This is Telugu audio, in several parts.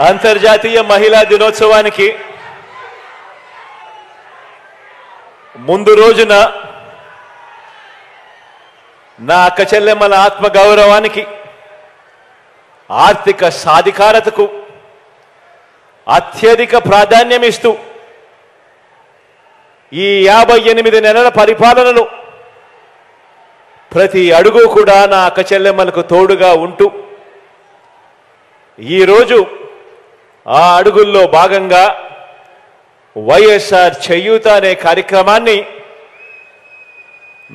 అంతర్జాతీయ మహిళా దినోత్సవానికి ముందు రోజున నా అక్క చెల్లెమ్మల ఆత్మ గౌరవానికి ఆర్థిక సాధికారతకు అత్యధిక ప్రాధాన్యం ఇస్తూ ఈ 58 నెలల పరిపాలనలో ప్రతి అడుగు కూడా నా అక్క చెల్లెమ్మలకు తోడుగా ఉంటూ ఈ రోజు ఆ అడుగుల్లో భాగంగా వైఎస్ఆర్ చేయూత అనే కార్యక్రమాన్ని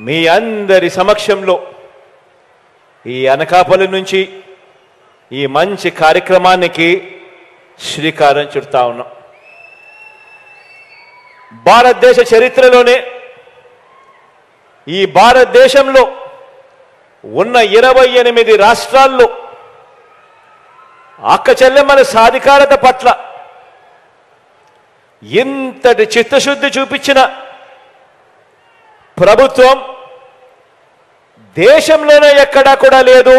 మీ అందరి సమక్షంలో ఈ అనకాపల్లి నుంచి ఈ మంచి కార్యక్రమానికి శ్రీకారం చుడతా ఉన్నాం. భారతదేశ చరిత్రలోనే ఈ భారతదేశంలో ఉన్న 28 రాష్ట్రాల్లో అక్క చెల్లెమ్మల సాధికారత పట్ల ఇంతటి చిత్తశుద్ధి చూపించిన ప్రభుత్వం దేశంలోనే ఎక్కడా కూడా లేదు.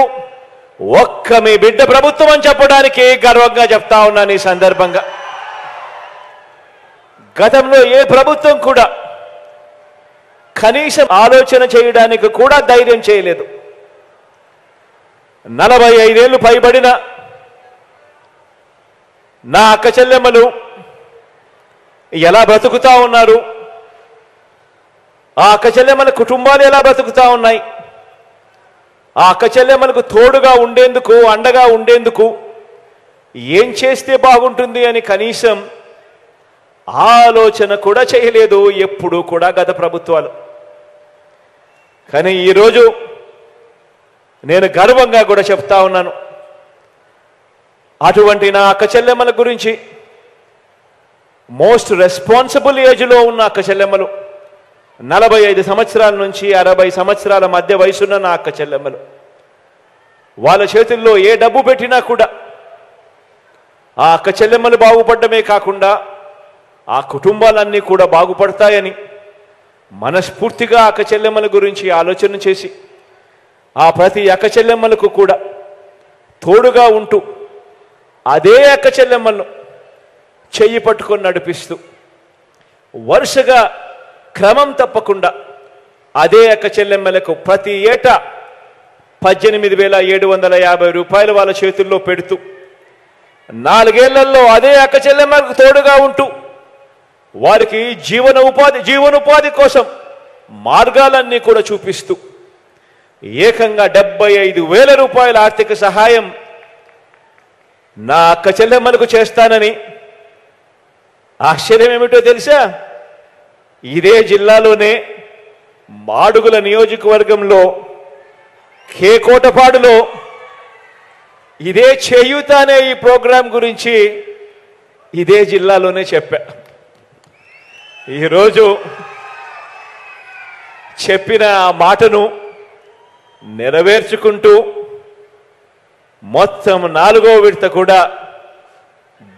ఒక్క మీ బిడ్డ ప్రభుత్వం అని చెప్పడానికి గర్వంగా చెప్తా ఉన్నాను. ఈ సందర్భంగా గతంలో ఏ ప్రభుత్వం కూడా కనీసం ఆలోచన చేయడానికి కూడా ధైర్యం చేయలేదు. 45 ఏళ్లు పైబడిన నా అక్క చెల్లెమ్మలు ఎలా బ్రతుకుతా ఉన్నారు, ఆ అక్క చెల్లెమ్మల కుటుంబాలు ఎలా బ్రతుకుతా ఉన్నాయి, ఆ అక్క చెల్లెమ్మలకు తోడుగా ఉండేందుకు అండగా ఉండేందుకు ఏం చేస్తే బాగుంటుంది అని కనీసం ఆలోచన కూడా చేయలేదు ఎప్పుడు కూడా గత ప్రభుత్వాలు. కానీ ఈరోజు నేను గర్వంగా కూడా చెప్తా ఉన్నాను, అటువంటి నా అక్క చెల్లెమ్మల గురించి మోస్ట్ రెస్పాన్సిబుల్ ఏజ్లో ఉన్న అక్క చెల్లెమ్మలు, 45 సంవత్సరాల నుంచి 60 సంవత్సరాల మధ్య వయసున్న నా అక్క చెల్లెమ్మలు, వాళ్ళ చేతుల్లో ఏ డబ్బు పెట్టినా కూడా ఆ అక్క చెల్లెమ్మలు బాగుపడమే కాకుండా ఆ కుటుంబాలన్నీ కూడా బాగుపడతాయని మనస్ఫూర్తిగా అక్క చెల్లెమ్మల గురించి ఆలోచన చేసి ఆ ప్రతి అక్క చెల్లెమ్మలకు కూడా తోడుగా ఉంటూ అదే అక్క చెల్లెమ్మలను చెయ్యి పట్టుకొని నడిపిస్తూ వరుసగా క్రమం తప్పకుండా అదే అక్క చెల్లెమ్మలకు ప్రతి ఏటా 18,750 రూపాయలు వాళ్ళ చేతుల్లో పెడుతూ 4 ఏళ్లలో అదే అక్క చెల్లెమ్మలకు తోడుగా ఉంటూ వారికి జీవనోపాధి కోసం మార్గాలన్నీ కూడా చూపిస్తూ ఏకంగా 75,000 రూపాయల ఆర్థిక సహాయం నా అక్క చెల్లెమ్మలకు చేస్తానని, ఆశ్చర్యం ఏమిటో తెలుసా, ఇదే జిల్లాలోనే మాడుగుల నియోజకవర్గంలో కేకోటపాడులో ఇదే చేయూత అనే ఈ ప్రోగ్రాం గురించి ఇదే జిల్లాలోనే చెప్పా. ఈరోజు చెప్పిన ఆ మాటను నెరవేర్చుకుంటూ మొత్తం 4వ విడత కూడా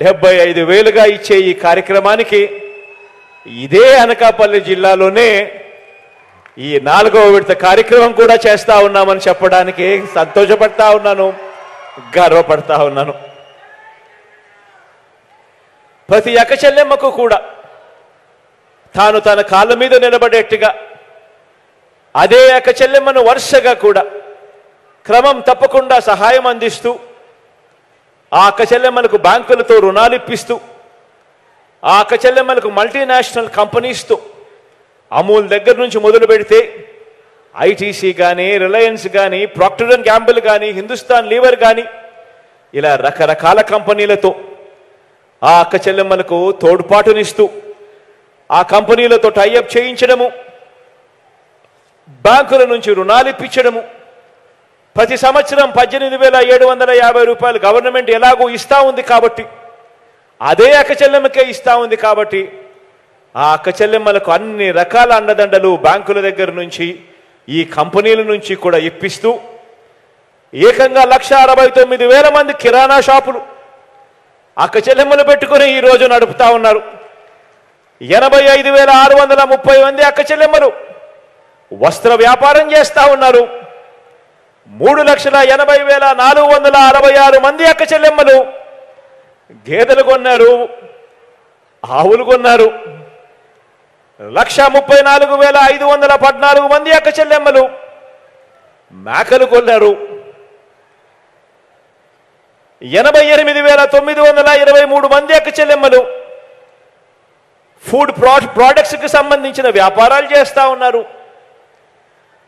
75,000గా ఇచ్చే ఈ కార్యక్రమానికి ఇదే అనకాపల్లి జిల్లాలోనే ఈ 4వ విడత కార్యక్రమం కూడా చేస్తా ఉన్నామని చెప్పడానికి సంతోషపడతా ఉన్నాను, గర్వపడతా ఉన్నాను. ప్రతి అక్క చెల్లెమ్మకు కూడా తాను తన కాళ్ళ మీద నిలబడేట్టుగా అదే అక్క చెల్లెమ్మను వరుసగా కూడా క్రమం తప్పకుండా సహాయం అందిస్తూ ఆ అక్క చెల్లెమ్మలకు బ్యాంకులతో రుణాలు ఇప్పిస్తూ ఆ అక్క చెల్లెమ్మలకు మల్టీనేషనల్ కంపెనీస్తో అమూల్ దగ్గర నుంచి మొదలు పెడితే ఐటీసీ కానీ, రిలయన్స్ కానీ, ప్రాక్టర్ అండ్ గ్యాంబుల్ కానీ, హిందుస్థాన్ లీవర్ కానీ ఇలా రకరకాల కంపెనీలతో ఆ అక్క చెల్లెమ్మలకు తోడ్పాటునిస్తూ ఆ కంపెనీలతో టైఅప్ చేయించడము, బ్యాంకుల నుంచి రుణాలు ఇప్పించడము, ప్రతి సంవత్సరం 18,750 రూపాయలు గవర్నమెంట్ ఎలాగో ఇస్తా ఉంది కాబట్టి అదే అక్క చెల్లెమ్మకే ఇస్తా ఉంది కాబట్టి ఆ అక్క చెల్లెమ్మలకు అన్ని రకాల అండదండలు బ్యాంకుల దగ్గర నుంచి ఈ కంపెనీల నుంచి కూడా ఇప్పిస్తూ ఏకంగా 1,69,000 మంది కిరాణా షాపులు అక్క చెల్లెమ్మలు పెట్టుకుని ఈరోజు నడుపుతా ఉన్నారు. 85,630 మంది అక్క చెల్లెమ్మలు వస్త్ర వ్యాపారం చేస్తా ఉన్నారు. 3,80,466 మంది అక్క చెల్లెమ్మలు గేదెలు కొన్నారు, ఆవులు కొన్నారు. 1,34,514 మంది అక్క చెల్లెమ్మలు మేకలు కొన్నారు. 88,923 మంది అక్క చెల్లెమ్మలు ఫుడ్ ప్రోడక్ట్స్కి సంబంధించిన వ్యాపారాలు చేస్తూ ఉన్నారు.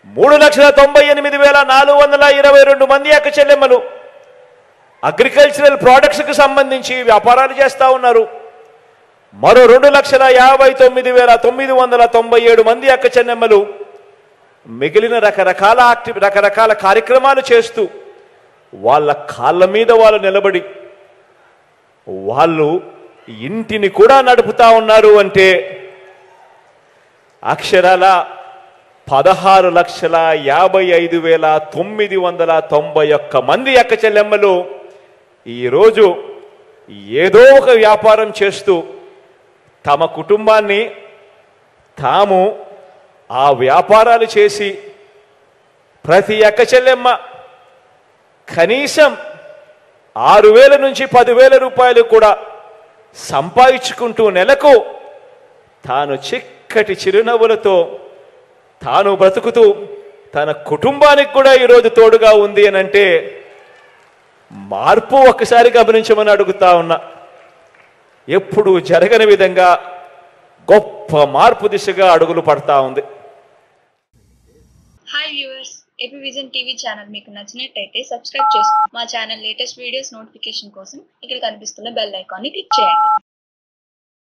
3,98,422 మంది అక్క చెల్లెమ్మలు అగ్రికల్చరల్ ప్రోడక్ట్స్కి సంబంధించి వ్యాపారాలు చేస్తూ ఉన్నారు. మరో 2,59,997 మంది అక్క చెల్లెమ్మలు మిగిలిన రకరకాల కార్యక్రమాలు చేస్తూ వాళ్ళ కాళ్ళ మీద వాళ్ళు నిలబడి వాళ్ళు ఇంటిని కూడా నడుపుతా ఉన్నారు. అంటే అక్షరాల 16,55,991 మంది అక్క చెల్లెమ్మలు ఈరోజు ఏదో ఒక వ్యాపారం చేస్తూ తమ కుటుంబాన్ని తాము ఆ వ్యాపారాలు చేసి ప్రతి అక్క చెల్లెమ్మ కనీసం 6,000 నుంచి 10,000 రూపాయలు కూడా సంపాదించుకుంటూ నెలకు తాను చిక్కటి చిరునవ్వులతో తాను బ్రతుకుతూ తన కుటుంబానికి కూడా ఈరోజు తోడుగా ఉంది అని అంటే మార్పు ఒక్కసారి గమనించమని అడుగుతా ఉన్నా. ఎప్పుడు జరగని విధంగా గొప్ప మార్పు దిశగా అడుగులు పడతా ఉంది. Hi viewers, AP vision TV channel మీకు నచ్చినట్టయితే సబ్స్క్రైబ్ చేసుకోండి. మా ఛానల్ లేటెస్ట్ వీడియోస్ నోటిఫికేషన్ కోసం ఇక్కడ కనిపిస్తున్న బెల్ ఐకాన్ని క్లిక్ చేయండి.